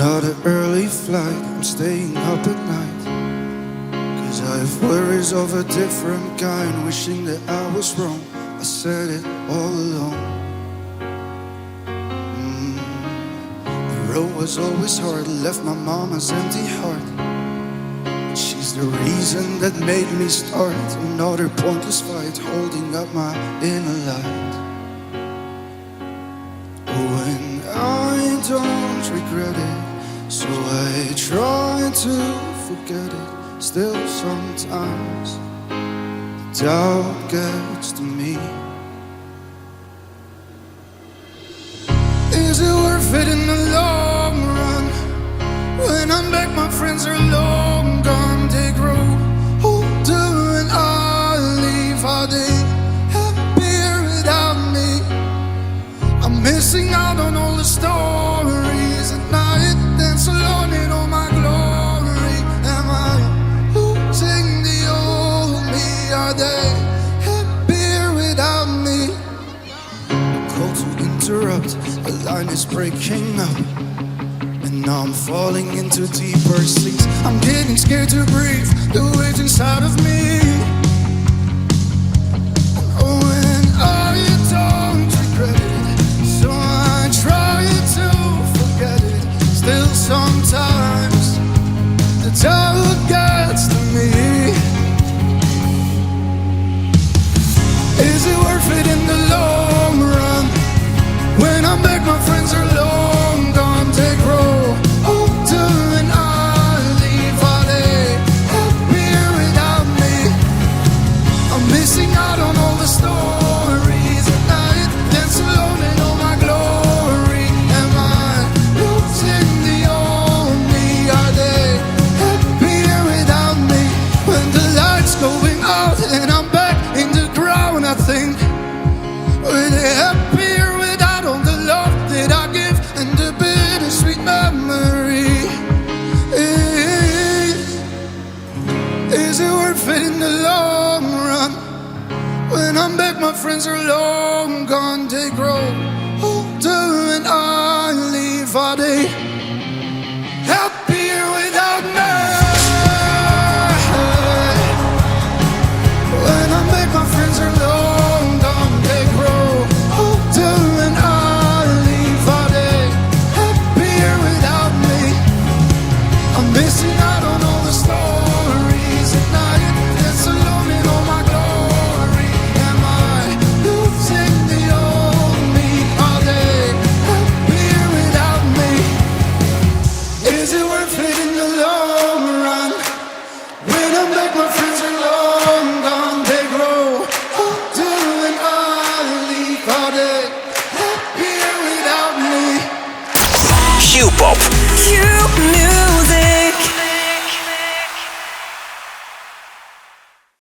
Another early flight, I'm staying up at night, 'cause I have worries of a different kind, wishing that I was wrong, I said it all along. The road was always hard, left my mama's empty heart. She's the reason that made me start another pointless fight, holding up my inner light. When I don't regret it, so I try to forget it. Still sometimes doubt gets to me. Is it worth it in the long run? When I'm back, my friends are long gone. They grow older and I leave. Are they happier without me? I'm missing out on all the stories at night, dance alone in all my glory. Am I losing the old me? Are they happier without me? The call to interrupt, the line is breaking up, and now I'm falling into deeper sleeps. I'm getting scared to breathe, the waves inside of me. Oh, and I don't regret it, so I try to forget it. Still sometimes the doubt gets to me. Is it worth it in the long run? When I'm back, my friends are long gone. They grow older and I leave. Are they happier without me? I'm missing out on all the stories at night, dance alone in all my glory. Am I losing the old me? Are they happier without me? When the light's going out and I'm back in the ground, I think, were they happier without all the love that I give and the bittersweet memory? Is it worth it in the long run? When I'm back, my friends are long gone. They grow older and I leave. Are they happier without me? When I'm back, my friends are long gone. They grow older and I leave. Are they happier without me? I'm missing out on all the stories at night, dance alone in all my glory. Am I losing the old me? Are they happier without me? Is it worth it in the long run? When I'm back, my friends are long gone. They grow older and I leave. Are they happier without me? Q-Pop. Q Music.